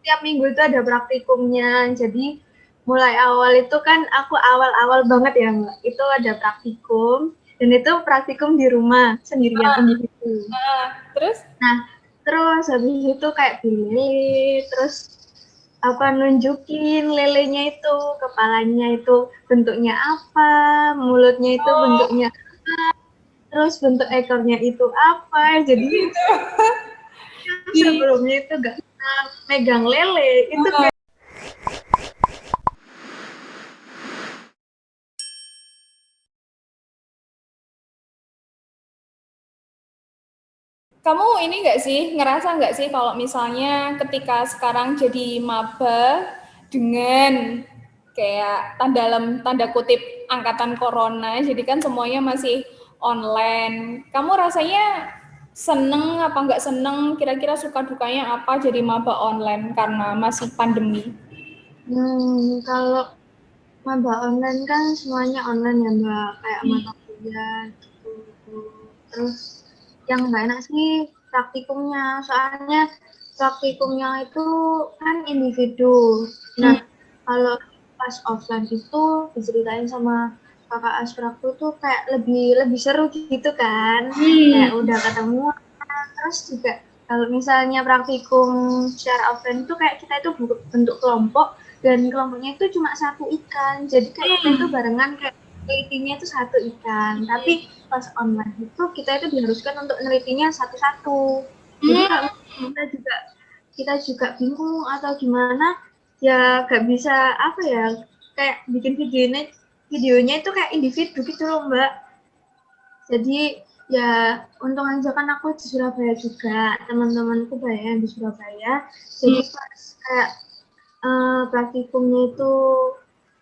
tiap minggu itu ada praktikumnya. Jadi mulai awal itu kan aku awal-awal banget ya Mbak, itu ada praktikum dan itu praktikum di rumah sendirian individu. Terus? Nah, terus habis itu kayak pilih, terus apa nunjukin lelenya itu, kepalanya itu bentuknya apa, mulutnya itu bentuknya, terus bentuk ekornya itu apa. Jadi Di sebelumnya itu gak megang lele, itu kayak Kamu ini nggak sih, ngerasa nggak sih kalau misalnya ketika sekarang jadi maba dengan kayak dalam tanda kutip angkatan corona, jadi kan semuanya masih online. Kamu rasanya seneng apa nggak seneng? Kira-kira suka dukanya apa jadi maba online karena masih pandemi? kalau maba online kan semuanya online ya Mbak, kayak mata kuliah gitu. Terus yang nggak enak sih praktikumnya, soalnya praktikumnya itu kan individu. Nah, kalau pas offline itu diceritain sama kakak Aspraku tuh kayak lebih lebih seru gitu kan, kayak udah ketemu. Terus juga kalau misalnya praktikum secara offline itu kayak kita itu bentuk kelompok dan kelompoknya itu cuma satu ikan, jadi kayak kita itu barengan kayak nelitinya itu satu ikan, tapi pas online itu kita itu diharuskan untuk nelitinya satu-satu. Jadi kalau kita juga bingung atau gimana ya gak bisa apa ya, kayak bikin videonya itu kayak individu gitu loh Mbak. Jadi ya untung aja kan aku di Surabaya juga, teman-temanku banyak yang di Surabaya, jadi pas kayak praktikumnya itu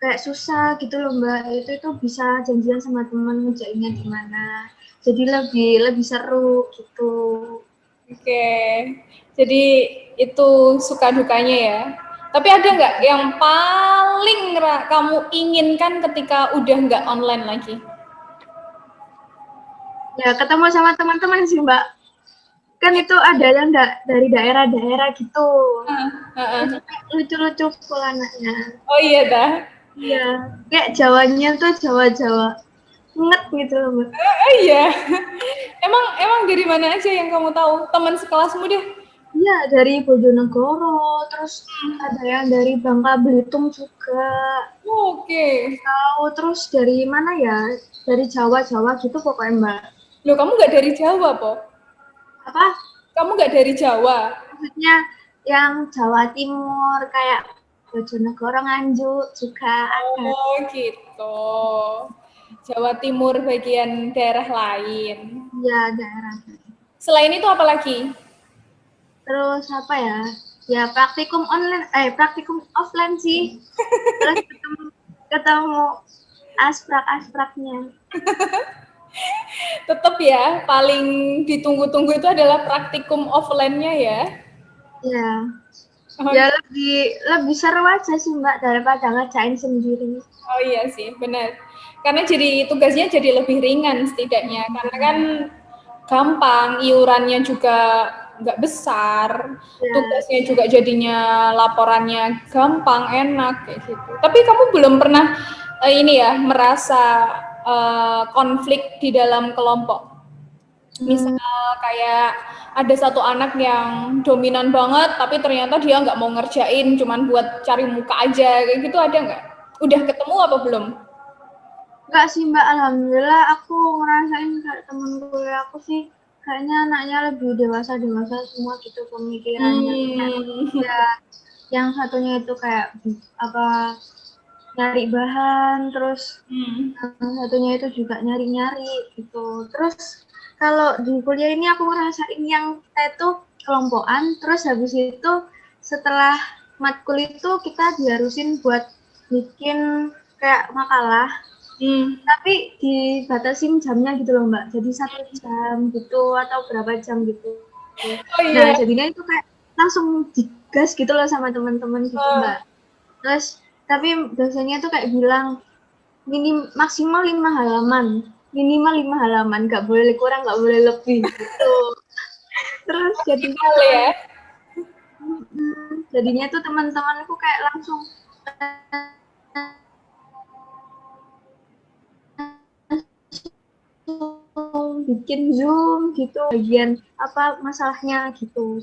kayak susah gitu loh Mbak, itu bisa janjian sama teman ngerjainnya gimana, jadi lebih lebih seru gitu. Oke, jadi itu suka dukanya ya. Tapi ada nggak yang paling kamu inginkan ketika udah nggak online lagi? Ya ketemu sama teman-teman sih Mbak, kan itu ada yang dari daerah-daerah gitu, jadi kayak lucu-lucu pola anaknya. Oh iya dah. Iya, kayak Jawanya tuh Jawa-Jawa nget gitu loh Mbak. Oh iya. Emang dari mana aja yang kamu tahu? Teman sekelasmu deh. Iya, dari Bojonegoro, terus ada yang dari Bangka Belitung juga. Oke. Tahu terus dari mana ya? Dari Jawa-Jawa gitu pokoknya Mbak. Loh, kamu nggak dari Jawa, Po? Apa? Kamu nggak dari Jawa? Maksudnya yang Jawa Timur kayak Bojonegoro, Nganjuk juga ada. Oh, gitu. Jawa Timur bagian daerah lain. Iya, daerah. Selain itu apa lagi? Terus apa ya? Ya praktikum online, praktikum offline sih. Terus ketemu asprak-aspraknya. Tetap ya, paling ditunggu-tunggu itu adalah praktikum offline-nya ya. Ya, Oh, ya lebih lebih seru aja sih Mbak daripada ngerjain sendiri. oh iya sih, benar. Karena jadi tugasnya jadi lebih ringan setidaknya. Karena kan gampang, iurannya juga nggak besar, Ya, tugasnya juga jadinya laporannya gampang, enak kayak gitu. Tapi kamu belum pernah ini ya merasa konflik di dalam kelompok. Misal hmm, kayak ada satu anak yang dominan banget, tapi ternyata dia nggak mau ngerjain, cuman buat cari muka aja, kayak gitu ada nggak? Udah ketemu apa belum? enggak sih Mbak, alhamdulillah aku ngerasain kayak temen kuliah aku sih kayaknya anaknya lebih dewasa-dewasa semua gitu pemikirannya. Kayak, Hmm. ya, yang satunya itu kayak apa nyari bahan, terus Hmm. yang satunya itu juga nyari-nyari gitu. Terus kalau di kuliah ini aku ngerasain yang kita itu kelompokan, terus habis itu setelah matkul itu kita diharusin buat bikin kayak makalah, Hmm. tapi dibatasin jamnya gitu loh Mbak. Jadi 1 jam gitu atau berapa jam gitu. Oh Nah iya. jadinya itu kayak langsung digas gitu loh sama teman-teman gitu Mbak. Terus tapi dosennya tuh kayak bilang maksimal 5 halaman, minimal 5 halaman, nggak boleh kurang nggak boleh lebih gitu. Terus jadinya Maksimal ya. Jadinya tuh teman-temanku kayak langsung bikin Zoom gitu, bagian apa masalahnya gitu.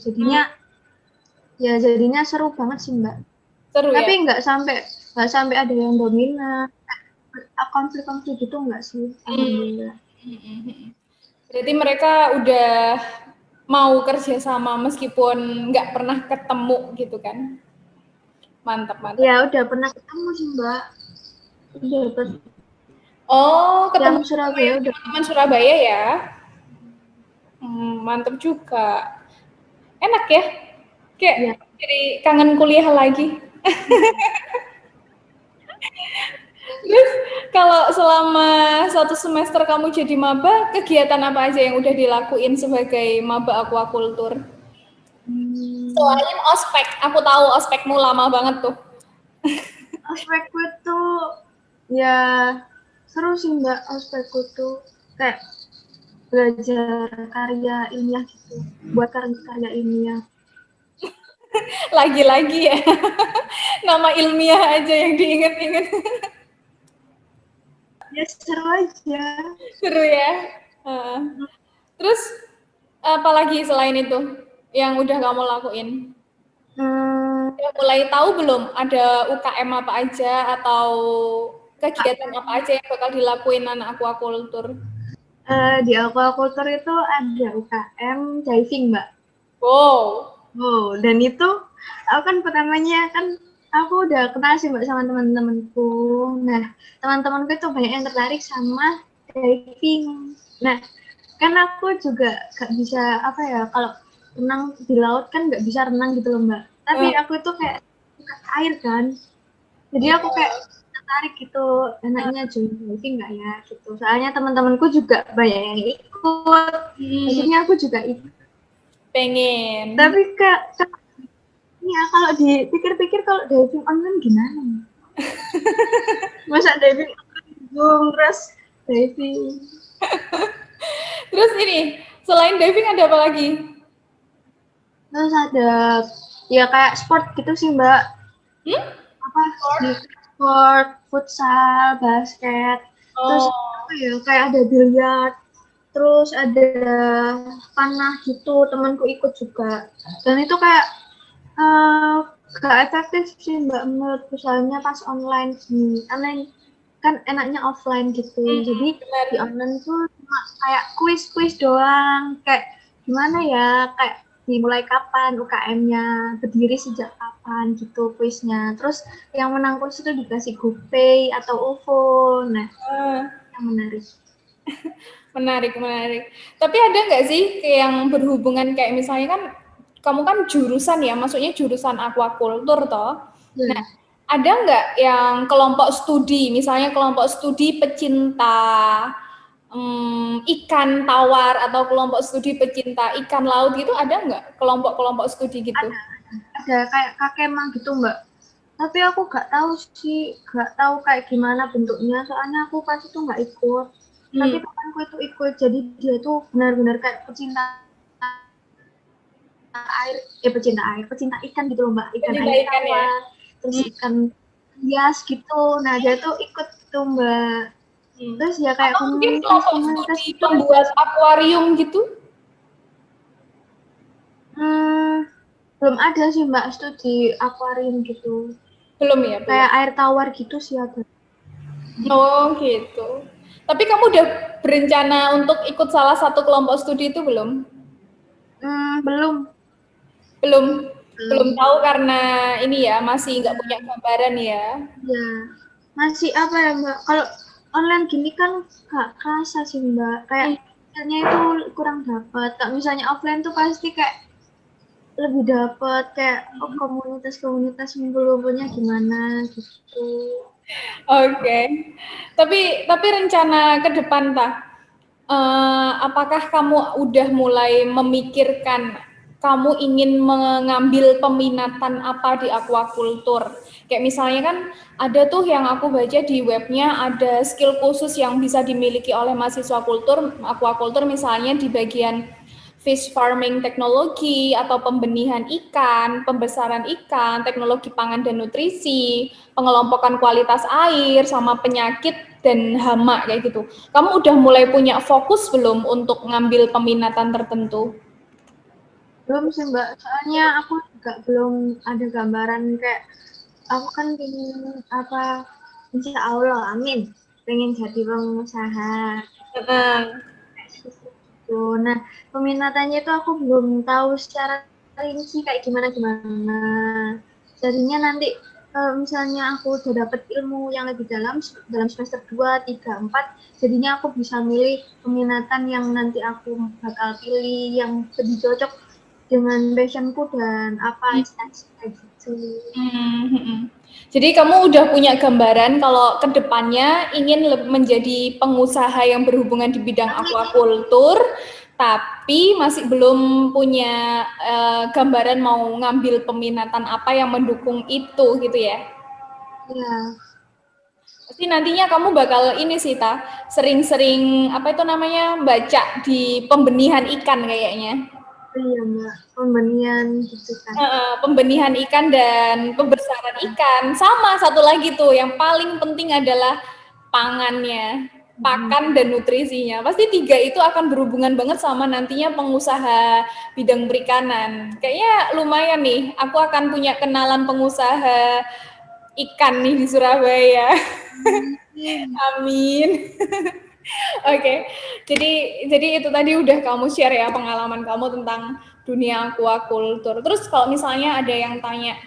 Jadinya seru banget sih Mbak. Seru Tapi ya? nggak sampai ada yang dominan, konflik-konflik gitu nggak sih, alhamdulillah. Berarti mereka udah mau kerja sama meskipun nggak pernah ketemu gitu kan? Mantap, mantap. Ya udah pernah ketemu sih Mbak, udah Oh, yang ketemu sama Surabaya yang udah. teman-teman Surabaya ya? Mantap juga. Enak ya? Kayak Ya. jadi kangen kuliah lagi. Terus kalau selama 1 semester kamu jadi maba, kegiatan apa aja yang udah dilakuin sebagai maba aquaculture? Hmm, Selain ospek, aku tahu ospekmu lama banget tuh. Aspekku itu ya seru sih Mbak, aspekku tuh kayak belajar karya ilmiah gitu, buat karya ilmiah. Lagi-lagi ya, nama ilmiah aja yang diinget-inget. Ya seru aja. Seru ya. Terus apalagi selain itu yang udah kamu lakuin? Hmm, Udah mulai tahu belum ada UKM apa aja atau kegiatan apa aja yang bakal dilakuin anak aquaculture? di aquaculture itu ada UKM diving Mbak. Wow. Oh, dan itu aku kan pertamanya kan aku udah kenal sih Mbak sama teman-temanku. Nah, teman-temanku itu banyak yang tertarik sama diving. Nah, kan aku juga gak bisa apa ya, kalau renang di laut kan nggak bisa renang gitu loh Mbak. Tapi Eh, aku itu kayak suka air kan. Jadi aku kayak tertarik gitu, enaknya join diving nggak ya gitu. Soalnya teman-temanku juga banyak yang ikut. hmm, Akhirnya aku juga ikut. pengen. Tapi kak, ya kalau dipikir-pikir kalau diving online gimana? Masa diving Zoom terus diving. Terus ini, selain diving ada apa lagi? Terus ada ya kayak sport gitu sih Mbak. Hmm? Apa di sport, futsal, basket. Terus Oh, apa ya kayak ada biliar. Terus ada panah gitu, temanku ikut juga. Dan itu kayak eh, gak efektif sih Mbak menurutku, soalnya pas online sih. Online kan enaknya offline gitu. Jadi di benar. online tuh cuma kayak kuis-kuis doang. Kayak gimana ya, kayak dimulai kapan UKM-nya, berdiri sejak kapan gitu kuisnya. Terus yang menang kuis itu dikasih GoPay atau OVO. Nah, Ah, yang menarik. menarik, menarik. Tapi ada nggak sih kayak yang berhubungan kayak misalnya kan kamu kan jurusan ya, maksudnya jurusan aquaculture toh. Nah, Ya, ada nggak yang kelompok studi, misalnya kelompok studi pecinta ikan tawar atau kelompok studi pecinta ikan laut gitu, ada nggak kelompok-kelompok studi gitu? ada kayak kakemang gitu Mbak. Tapi aku gak tahu sih, gak tahu kayak gimana bentuknya, soalnya aku pas itu nggak ikut. Tapi Hmm, temanku itu ikut, jadi dia tuh benar-benar kayak pecinta air, pecinta ikan gitu loh Mbak, ikan pecinta air ikan ya. tawar, terus Hmm, ikan hias gitu. Nah dia tuh ikut tuh Mbak. hmm. Terus ya kayak Atau mungkin kelompok komunitas studi itu ada pembuat sih. akuarium gitu? Hmm, belum ada sih Mbak studi akuarium gitu. Belum ya, belum. Kayak air tawar gitu sih ada. Oh gitu. Tapi kamu udah berencana untuk ikut salah satu kelompok studi itu belum? Belum, Belum, belum belum. tahu karena ini ya masih nggak punya Ya, gambaran ya. ya. Masih apa ya Mbak, kalau online gini kan gak kerasa sih Mbak, kayak Hmm. kayaknya itu kurang dapat. Kalau misalnya offline tuh pasti kayak lebih dapat, kayak oh, komunitas-komunitas ngumpul-ngumpulnya gimana gitu. Oke. Tapi rencana ke depan apakah kamu udah mulai memikirkan kamu ingin mengambil peminatan apa di aquaculture? Kayak misalnya kan ada tuh yang aku baca di webnya ada skill khusus yang bisa dimiliki oleh mahasiswa aquaculture misalnya di bagian fish farming teknologi atau pembenihan ikan, pembesaran ikan, teknologi pangan dan nutrisi, pengelompokan kualitas air, sama penyakit dan hama kayak gitu. Kamu udah mulai punya fokus belum untuk ngambil peminatan tertentu? Belum sih Mbak, soalnya aku juga belum ada gambaran kayak aku kan pengen apa, insya Allah, amin, pengen jadi pengusaha gitu. Nah, peminatannya itu aku belum tahu secara rinci kayak gimana. Jadinya nanti kalau misalnya aku udah dapet ilmu yang lebih dalam semester 2, 3, 4, jadinya aku bisa milih peminatan yang nanti aku bakal pilih yang lebih cocok dengan passionku dan apa instansi kayak gitu. Jadi kamu udah punya gambaran kalau kedepannya ingin menjadi pengusaha yang berhubungan di bidang aquacultur, tapi masih belum punya gambaran mau ngambil peminatan apa yang mendukung itu gitu ya. Ya, Pasti nantinya kamu bakal ini sih Ta, sering-sering apa itu namanya baca di pembenihan ikan kayaknya. iya Mbak, pembenian gitu kan. Pembenihan ikan dan pembesaran ikan. Sama satu lagi tuh yang paling penting adalah pangannya, pakan dan nutrisinya. Pasti tiga itu akan berhubungan banget sama nantinya pengusaha bidang perikanan. Kayaknya lumayan nih, aku akan punya kenalan pengusaha ikan nih di Surabaya. Amin. Oke, jadi itu tadi udah kamu share ya pengalaman kamu tentang dunia aquacultur. Terus kalau misalnya ada yang tanya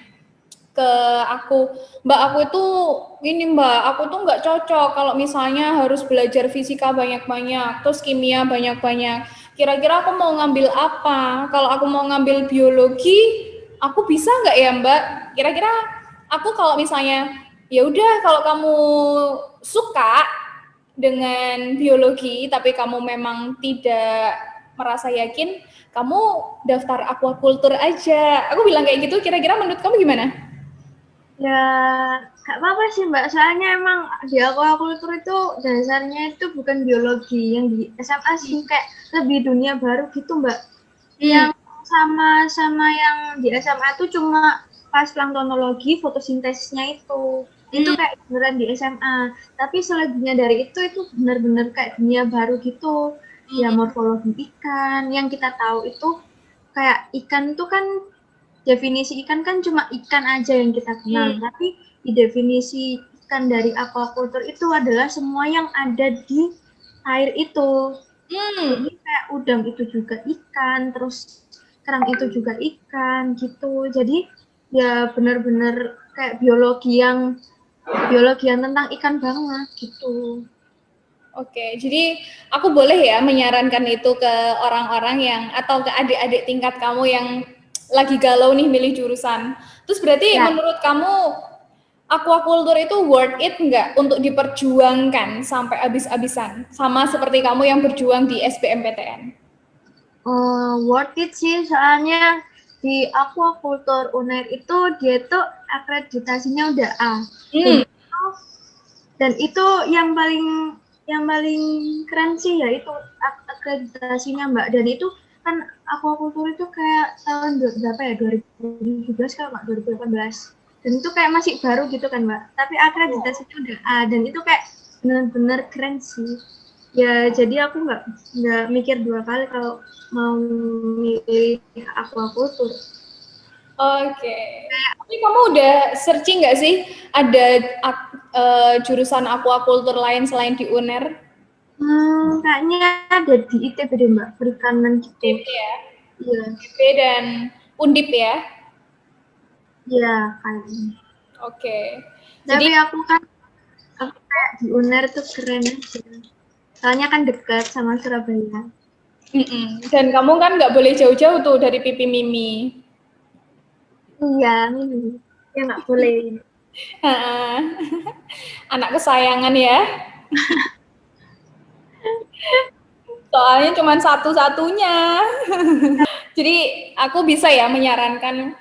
ke aku, Mbak aku itu ini Mbak, aku tuh nggak cocok kalau misalnya harus belajar fisika banyak-banyak, terus kimia banyak-banyak. Kira-kira aku mau ngambil apa? Kalau aku mau ngambil biologi, aku bisa nggak ya Mbak? Kira-kira aku kalau misalnya ya udah kalau kamu suka dengan biologi tapi kamu memang tidak merasa yakin, kamu daftar aquacultur aja. Aku bilang kayak gitu, kira-kira menurut kamu gimana? Ya, gak apa-apa sih Mbak, soalnya emang di aquaculture itu dasarnya itu bukan biologi, yang di SMA sih kayak lebih dunia baru gitu Mbak. Yang sama yang di SMA itu cuma pas planktonologi, fotosintesisnya itu kayak beneran di SMA. Tapi selebihnya dari itu benar-benar kayak dunia baru gitu. Ya morfologi ikan, yang kita tahu itu kayak ikan itu kan, definisi ikan kan cuma ikan aja yang kita kenal, tapi di definisi ikan dari aquaculture itu adalah semua yang ada di air itu. Jadi kayak udang itu juga ikan, terus kerang itu juga ikan gitu. Jadi ya benar-benar kayak biologi yang tentang ikan banget gitu. Oke, jadi aku boleh ya menyarankan itu ke orang-orang yang atau ke adik-adik tingkat kamu yang lagi galau nih milih jurusan. Terus berarti Ya, menurut kamu aquaculture itu worth it nggak untuk diperjuangkan sampai habis-habisan? Sama seperti kamu yang berjuang di SBMPTN. worth it sih, soalnya di aquaculture UNER itu dia tuh akreditasinya udah A. Dan itu yang paling keren sih ya itu akreditasinya Mbak. Dan itu kan aquaculture itu kayak tahun berapa ya, 2017 kalau nggak 2018. Dan itu kayak masih baru gitu kan Mbak. Tapi akreditasinya udah A dan itu kayak benar-benar keren sih. Ya jadi aku nggak mikir dua kali kalau mau milih aquaculture. Oke. Tapi kamu udah searching nggak sih ada jurusan aquaculture lain selain di UNER? Kayaknya ada di ITB deh Mbak, perikanan gitu. ITB ya, Iya, ITB dan Undip ya. iya kayaknya. Oke. Jadi Tapi aku kayak di UNER tuh keren aja. Soalnya kan dekat sama Surabaya. dan kamu kan nggak boleh jauh-jauh tuh dari pipi Mimi. Iya, ya nggak boleh. Anak kesayangan ya. Soalnya cuma satu-satunya. Jadi aku bisa ya menyarankan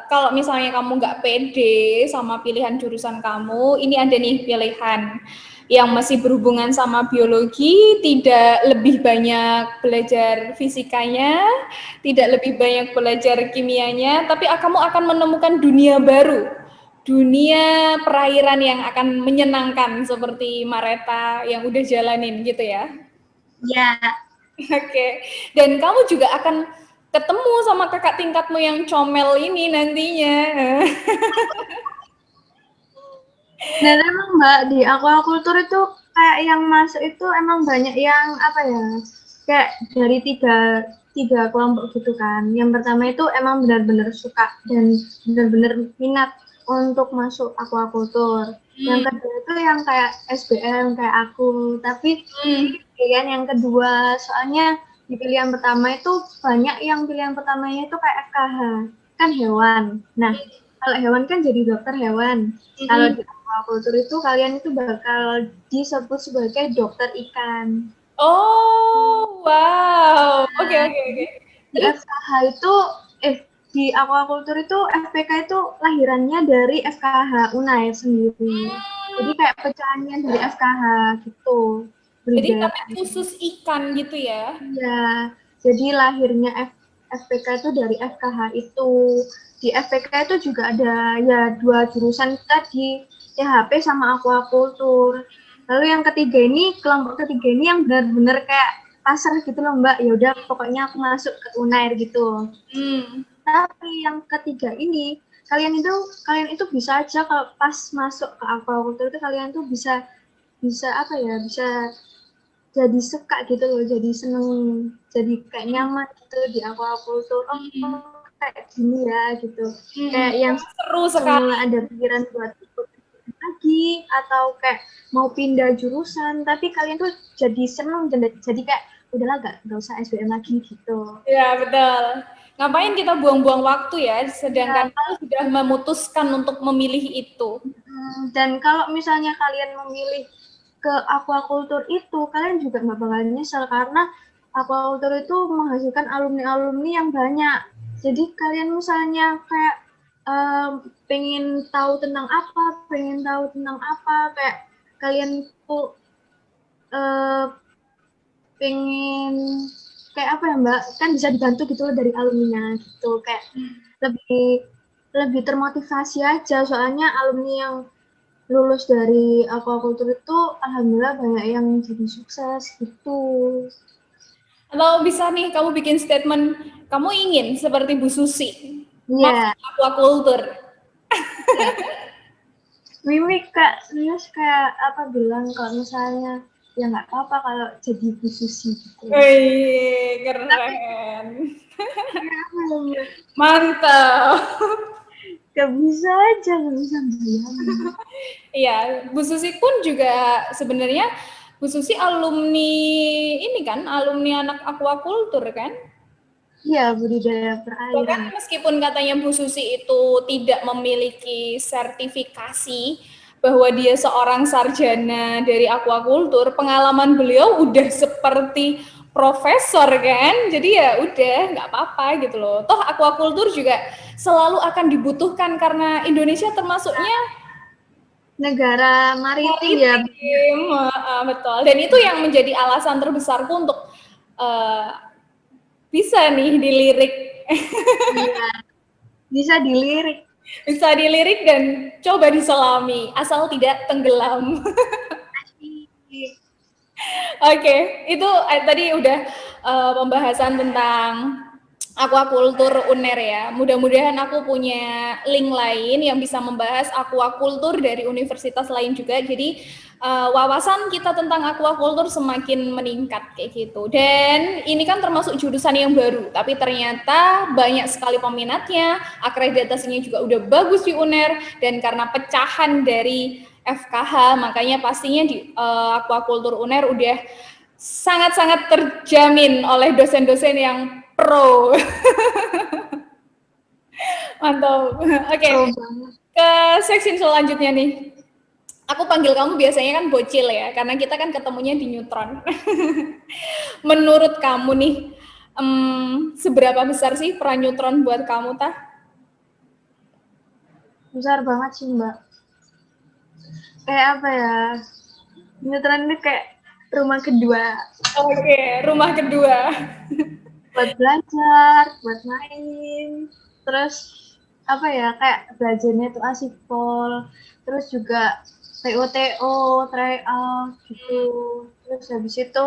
kalau misalnya kamu nggak pede sama pilihan jurusan kamu, ini ada nih pilihan. yang masih berhubungan sama biologi, tidak lebih banyak belajar fisikanya, tidak lebih banyak belajar kimianya, tapi kamu akan menemukan dunia baru, dunia perairan yang akan menyenangkan seperti Mareta yang udah jalanin gitu ya. Ya, Oke, dan kamu juga akan ketemu sama kakak tingkatmu yang comel ini nantinya. dan emang Mbak di aquaculture itu kayak yang masuk itu emang banyak yang apa ya, kayak dari tiga kelompok gitu kan. Yang pertama itu emang benar-benar suka dan benar-benar minat untuk masuk aquaculture. Yang kedua itu yang kayak SBM kayak aku, tapi pilihan yang kedua soalnya di pilihan pertama itu banyak yang pilihan pertamanya itu kayak FKH kan hewan. Nah, kalau hewan kan jadi dokter hewan. Kalau di aquaculture itu kalian itu bakal disebut sebagai dokter ikan. Oh, wow. Oke, Nah, oke, oke. di Terus, FKH itu di aquaculture itu FPK itu lahirannya dari FKH UNAIR sendiri. Jadi kayak pecahannya dari FKH gitu. jadi Budidaya tapi ikan. khusus ikan gitu ya? Iya, jadi lahirnya FPK itu dari FKH itu. Di FPK itu juga ada ya dua jurusan tadi, THP sama aquaculture. Lalu yang ketiga ini, kelompok ketiga ini yang benar-benar kayak pasar gitu loh Mbak. Ya udah pokoknya aku masuk ke Unair gitu. Tapi yang ketiga ini, kalian itu bisa aja kalau pas masuk ke aquaculture itu kalian tuh bisa bisa apa ya, bisa jadi suka gitu loh, jadi seneng, jadi kayak nyaman gitu di aquaculture. Oh, kayak gini ya gitu. Kayak yang Seru semula sekali. ada pikiran buat ikut lagi atau kayak mau pindah jurusan, tapi kalian tuh jadi seneng, jadi kayak udahlah gak usah SBM lagi gitu. Ya, betul. Ngapain kita buang-buang waktu ya, sedangkan Ya, kamu sudah memutuskan untuk memilih itu. dan kalau misalnya kalian memilih ke aquaculture itu, kalian juga nggak bakalan nyesel karena aquaculture itu menghasilkan alumni-alumni yang banyak. Jadi kalian misalnya kayak pengen tahu tentang apa, kayak kalian tuh uh, pengen kayak apa ya Mbak, kan bisa dibantu gitu loh dari alumninya gitu, kayak lebih lebih termotivasi aja soalnya alumni yang lulus dari aquaculture itu alhamdulillah banyak yang jadi sukses gitu. Atau bisa nih kamu bikin statement, kamu ingin seperti Bu Susi, masuk Iya, aquaculture. yeah. Mimik Kak Nius kayak apa bilang kalau misalnya ya nggak apa-apa kalau jadi Bu Susi gitu. Wih, Tapi keren. kayak apa ya Mbak? Mantap. Gak bisa aja, gak bisa bayangin. Iya, Bu Susi pun juga sebenarnya Bu Susi alumni ini kan, alumni anak aquaculture kan? Iya, budidaya Bahkan perairan. meskipun katanya Bu Susi itu tidak memiliki sertifikasi bahwa dia seorang sarjana dari aquaculture, pengalaman beliau udah seperti profesor kan, jadi ya udah nggak apa-apa gitu loh. Toh aquaculture juga selalu akan dibutuhkan karena Indonesia termasuknya Negara maritim ya. maritim, betul. Dan itu yang menjadi alasan terbesarku untuk uh, bisa nih dilirik. Iya, bisa dilirik. Bisa dilirik dan coba diselami, asal tidak tenggelam. Oke, itu tadi udah pembahasan tentang aquaculture UNER ya. Mudah-mudahan aku punya link lain yang bisa membahas aquaculture dari universitas lain juga. Jadi wawasan kita tentang aquaculture semakin meningkat kayak gitu. Dan ini kan termasuk jurusan yang baru, tapi ternyata banyak sekali peminatnya, akreditasinya juga udah bagus di UNER, dan karena pecahan dari FKH, makanya pastinya di aquaculture UNER udah sangat-sangat terjamin oleh dosen-dosen yang pro. Mantap. Oke, okay. Pro banget. Ke section selanjutnya nih. Aku panggil kamu biasanya kan bocil ya, karena kita kan ketemunya di Neutron. Menurut kamu nih, seberapa besar sih peran neutron buat kamu, Tah? Besar banget sih Mbak. Kayak apa ya? Neutron itu kayak rumah kedua. Oke, rumah kedua. Buat belajar, buat main, terus apa ya, kayak belajarnya itu asipol, terus juga TO, try out gitu. Terus habis itu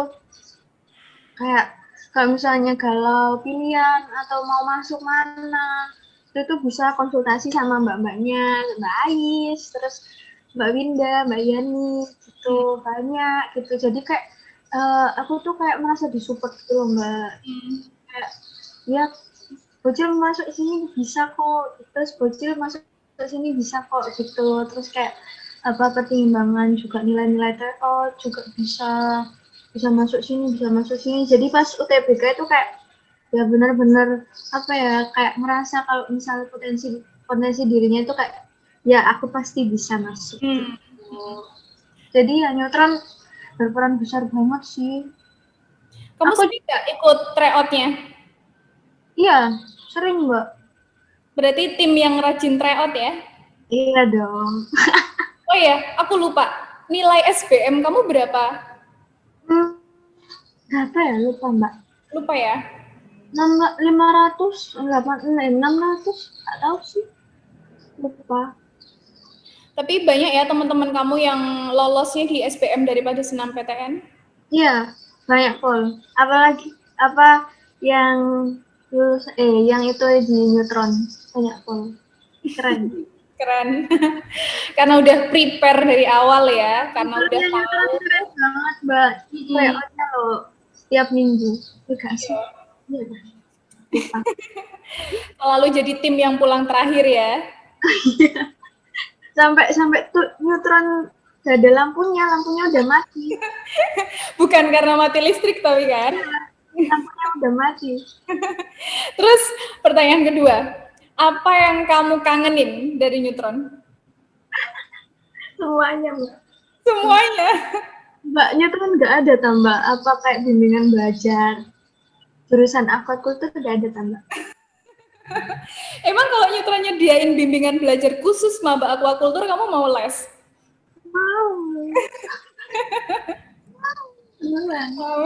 kayak kalau misalnya galau pilihan atau mau masuk mana, itu tuh bisa konsultasi sama mbak-mbaknya, Mbak Ais, terus Mbak Winda, Mbak Yani, gitu banyak gitu. Jadi kayak aku tuh kayak merasa disupport gitu loh Mbak. Kayak ya bocil masuk sini bisa kok, terus bocil masuk sini bisa kok gitu. Terus kayak apa pertimbangan juga nilai-nilai TO juga bisa masuk sini, bisa masuk sini. Jadi pas UTBK itu kayak ya benar-benar apa ya, kayak merasa kalau misalnya potensi potensi dirinya itu kayak ya aku pasti bisa masuk gitu. Jadi ya neutron berperan besar banget sih. Kamu Aku sering nggak ikut tryout-nya? iya sering Mbak. Berarti tim yang rajin tryout ya? Iya dong. Oh ya, aku lupa. Nilai SBM kamu berapa? Berapa ya lupa Mbak. Lupa ya? 500, 600, nggak tahu sih, lupa. Tapi banyak ya teman-teman kamu yang lolosnya di SBM daripada senam PTN? Iya, banyak pol. Apalagi apa yang lulus yang itu di neutron banyak pol. Keren. Keren. Karena udah prepare dari awal ya, karena udah Neutronnya tahu. neutron keren banget Mbak. PO-nya loh setiap minggu. Enggak sih? Iya kan? Lupa. Selalu jadi tim yang pulang terakhir ya. sampai sampai tuh neutron gak ada lampunya, lampunya udah mati. Bukan karena mati listrik tapi kan. Lampunya udah mati. Terus pertanyaan kedua, apa yang kamu kangenin dari Neutron? Semuanya Mbak. Semuanya. Mbaknya tuh kan nggak ada tambah apa kayak bimbingan belajar jurusan aquaculture nggak ada tambah. Emang kalau Neutron nyediain bimbingan belajar khusus maba aquaculture, kamu mau les? Mau. Mau.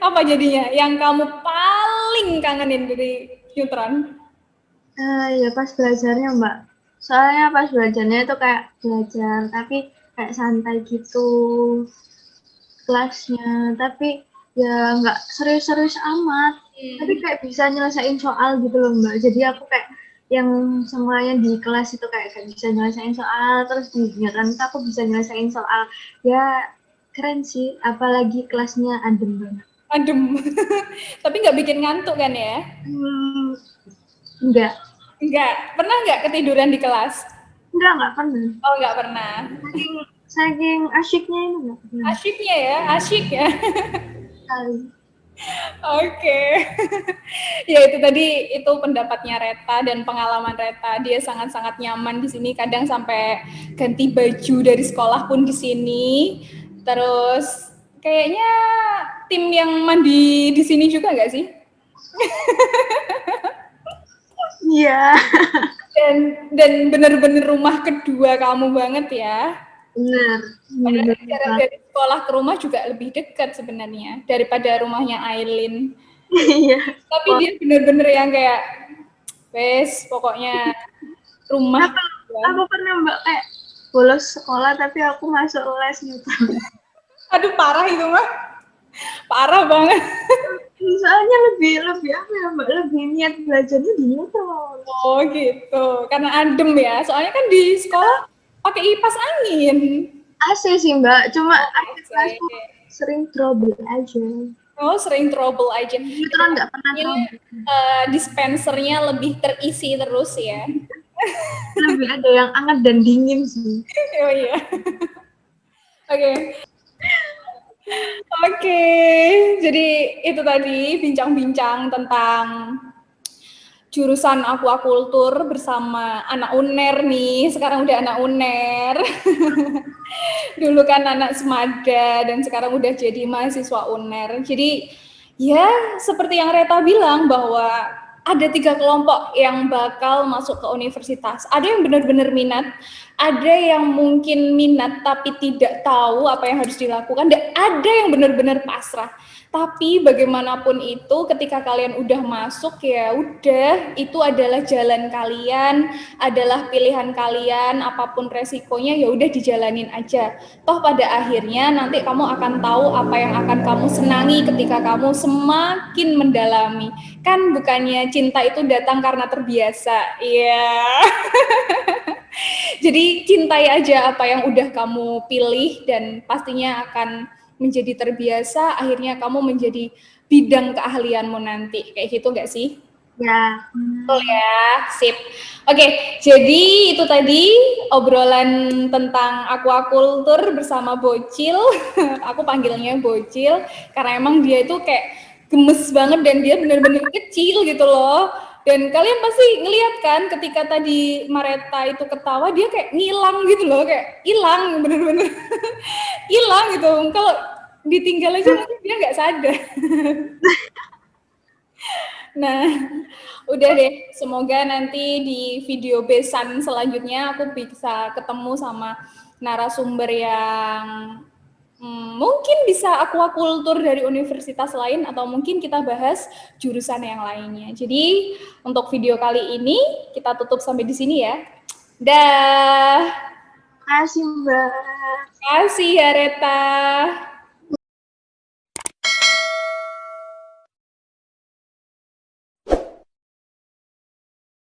Apa jadinya yang kamu paling kangenin dari Neutron? Ya pas belajarnya Mbak. Soalnya pas belajarnya itu kayak belajar tapi kayak santai gitu kelasnya. Tapi ya nggak serius-serius amat. Tapi kayak bisa nyelesain soal gitu loh Mbak. Jadi aku kayak yang semuanya di kelas itu kayak bisa nyelesain soal, terus di kegiatan itu aku bisa nyelesain soal. Ya keren sih, apalagi kelasnya adem banget. Adem. Tapi nggak bikin ngantuk kan ya? Enggak. Enggak. Pernah nggak ketiduran di kelas? Enggak pernah. Oh, nggak pernah. Saking asyiknya ini enggak pernah. Asyiknya ya, asyik ya. Sekali. Oke. Ya itu tadi itu pendapatnya Reta dan pengalaman Reta. Dia sangat-sangat nyaman di sini, kadang sampai ganti baju dari sekolah pun di sini. Terus kayaknya tim yang mandi di sini juga nggak sih? Iya. Dan benar-benar rumah kedua kamu banget ya. Benar. Padahal jarak dari sekolah ke rumah juga lebih dekat sebenarnya daripada rumahnya Aileen. Iya. Tapi dia bener-bener yang kayak wes pokoknya rumah. Aku pernah Mbak kayak bolos sekolah tapi aku masuk les gitu. Aduh parah itu mah. Parah banget. Soalnya lebih apa ya Mbak, lebih niat belajarnya di neutron. Oh gitu. Karena adem ya. Soalnya kan di sekolah pakai kipas angin. AC sih Mbak, cuma AC. sering trouble aja. Oh, sering trouble aja. Neutron nggak pernah trouble. Dispensernya lebih terisi terus ya. Lebih ada yang hangat dan dingin sih. Oh iya. Oke. Oke, jadi itu tadi bincang-bincang tentang jurusan aquacultur bersama anak UNER nih. Sekarang udah anak UNER. Dulu kan anak Semada dan sekarang udah jadi mahasiswa UNER. Jadi ya seperti yang Reta bilang bahwa ada 3 kelompok yang bakal masuk ke universitas. Ada yang benar-benar minat, ada yang mungkin minat tapi tidak tahu apa yang harus dilakukan, dan ada yang benar-benar pasrah. Tapi bagaimanapun itu, ketika kalian udah masuk ya udah, itu adalah jalan kalian, adalah pilihan kalian, apapun resikonya ya udah dijalanin aja. Toh pada akhirnya nanti kamu akan tahu apa yang akan kamu senangi ketika kamu semakin mendalami. Kan bukannya cinta itu datang karena terbiasa. Iya. Jadi cintai aja apa yang udah kamu pilih dan pastinya akan menjadi terbiasa, akhirnya kamu menjadi bidang keahlianmu nanti. Kayak gitu nggak sih? Ya. Betul ya, sip. Oke, jadi itu tadi obrolan tentang aquaculture bersama Bocil. Aku panggilnya Bocil karena emang dia itu kayak gemes banget dan dia bener-bener kecil gitu loh. Dan kalian pasti ngeliat kan ketika tadi Mareta itu ketawa, dia kayak ngilang gitu loh, kayak hilang bener-bener. Hilang gitu. Kalau ditinggal aja mungkin dia nggak sadar. Nah, udah deh. Semoga nanti di video besan selanjutnya aku bisa ketemu sama narasumber yang mungkin bisa aquaculture dari universitas lain atau mungkin kita bahas jurusan yang lainnya. Jadi untuk video kali ini kita tutup sampai di sini ya. Dah. Terima kasih, Mbak. Terima kasih ya Reta.